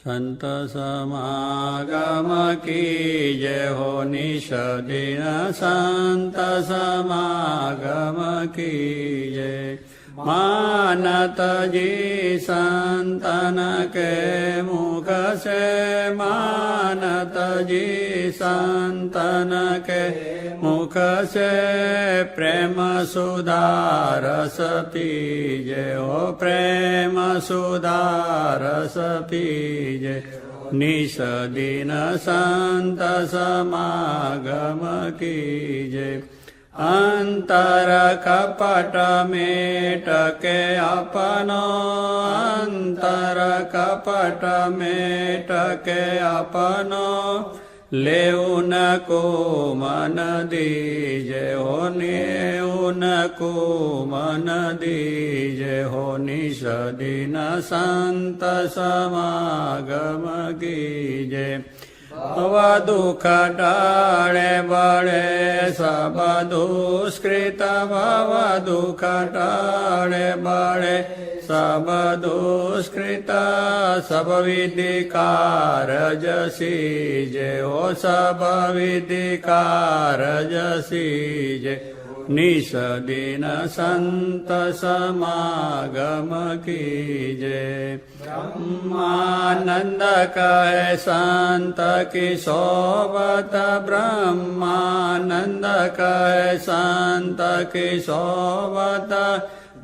संत समागम कीजे हो निश दिन संत समागम कीजे मानत जी संतन के मुख से मानत जी संतन के मुख से प्रेम सुधारस पीजे हो प्रेम सुधारस पीजे निश दिन संत समागम कीजे अंतर कपट मेट के अपनो अंतर कपट मेट के अपनो लेउन को मन दीजे हो नेउन को मन दीजे हो निश दिन संत समागम कीजे भव दुख टाळे बळे सब दुष्कृत भव दुख टाळे बळे सब दुष्कृत सब विधि कारज सीजे हो सब विधि कारज सीजे निश दिन संत समागम कीजे ब्रह्मानंद कहे संत की सोबत ब्रह्मानंद कहे संत की सोबत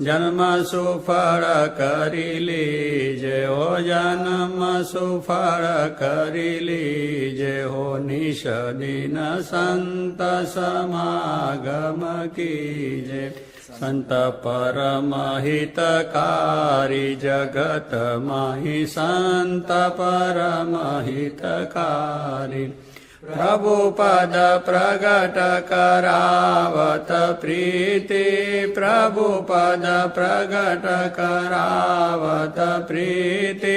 जन्म सुफल करी लीजे हो जन्म सुफल करी लीजे हो निश दिन संत समागम कीजे संत परम हितकारी जगत माहि संत परम हितकारी प्रभु पद प्रगट करावत प्रीति प्रभु पद प्रगट करावत प्रीति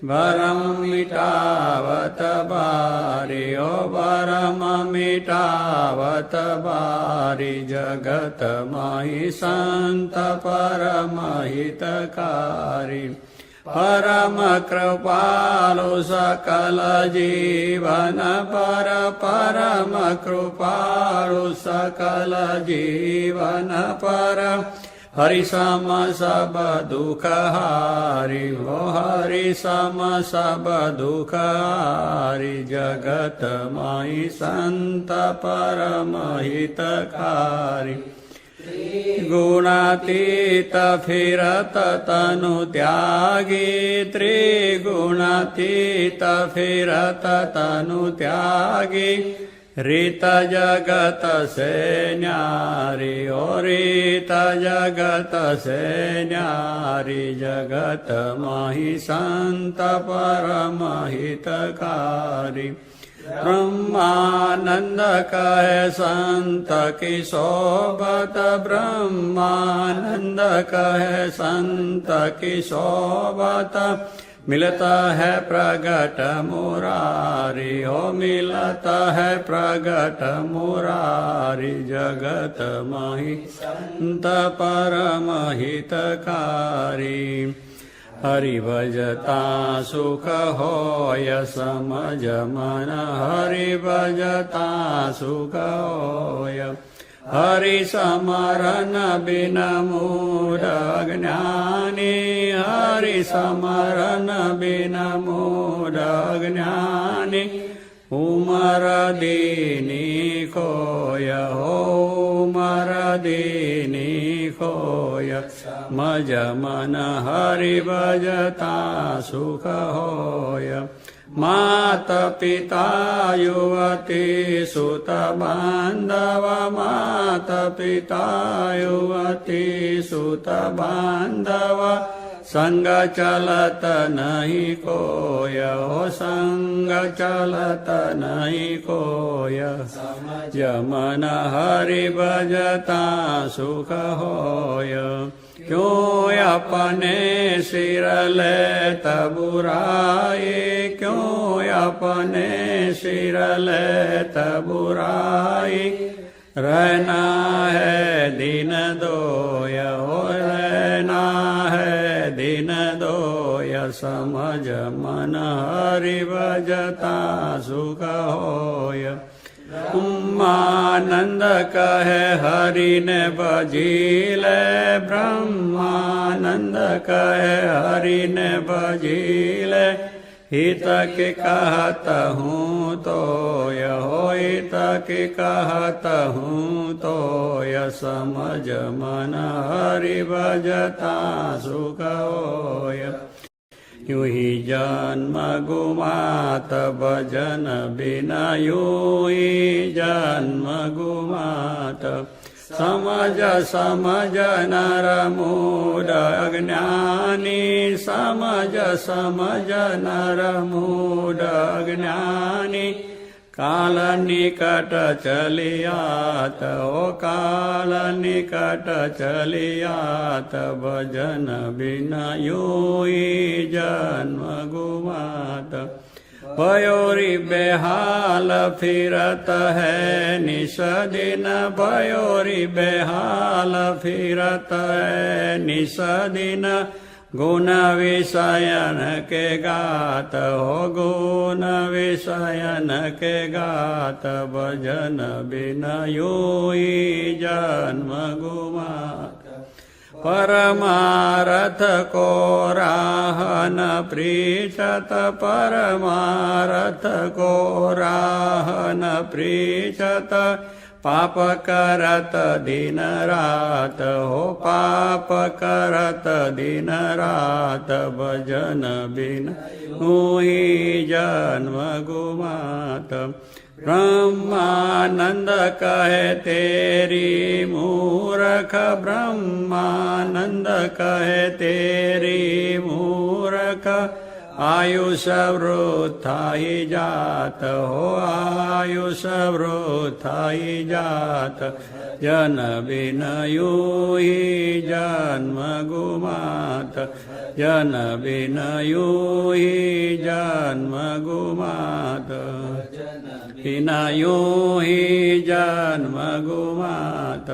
भरम मिटावत बारी ओ भरम मिटावत बारी जगत माहि संत परम हितकारी परम कृपालु सकल जीवन पर परम कृपालु सकल जीवन पर हरि सम सब दुख हारी हो हरि सम सब दुख हारी जगत माहि संत परम हितकारी गुणातीत फिरत तनु त्यागी त्रिगुणातीत फिरत तनु त्यागी रीत जगत से न्यारी ओ रीत जगत से न्यारी जगत माहि संत परम हितकारी ब्रह्मानंद कहे संत की सोबत ब्रह्मानंद कहे संत की सोबत मिलता है प्रगट मुरारी हो मिलता है प्रगट मुरारी जगत माहि संत परम हितकारी हरि भजता सुख होय समझ मन हरि भजता सुख होय हरि समरन बिन मूढ़ अज्ञानी हरि समरन बिन मूढ़ अज्ञानी उमर दीनी खोय हो उमर दीनी खोय मज मन हरि भजता सुख होय मात पिता युवती सुत बांधव मात पिता युवती सुत बांधव संग चलत नहीं कोय हो संग चलत नहीं कोय जमन हरि भजता सुख होय क्यों अपने सिर लेत बुराई क्यों अपने सिर लेत बुराई रहना है दिन दोय हो रहना है दिन दोय સમજ મન હરિ ભજતા સુખ હોય બ્રહ્માનંદ કહે હરિને ભજી લે બ્રહ્માનંદ કહે હરિને ભજી લે हित के कहत हूँ तोय हो हित के कहत हूँ तोय समझ मन हरि भजता सुख होय यूं ही जन्म गुमात भजन बिना यूं ही जन्म गुमात समझ समझ नर मूढ़ अज्ञानी समझ समझ नर मूढ़ अज्ञानी काल निकट चलियात ओ काल निकट चलियात भजन बिना यूं ही जन्म गुमात भयोरी बेहाल फिरत है निस दिन भयोरी बेहाल फिरत है निस दिन गुण विषयन के गात हो गुण विषयन के गात भजन बिना यूं ही जन्म गुमात परमारथ को राह न प्रीचत परमारथ को राह न प्रीचत पाप करत दिन रात हो पाप करत दिन रात भजन बिन हुई जन्म गुमात ब्रह्मानंद कहे तेरी मूर्ख ब्रह्मानंद कहे तेरी मूर्ख आयुष वृथा ही जात हो आयुष वृथा ही जात जन बिन यूं ही जन्म गुमात जन बिन यूं ही जन्म गुमात बिन यूं ही जन्म गुमात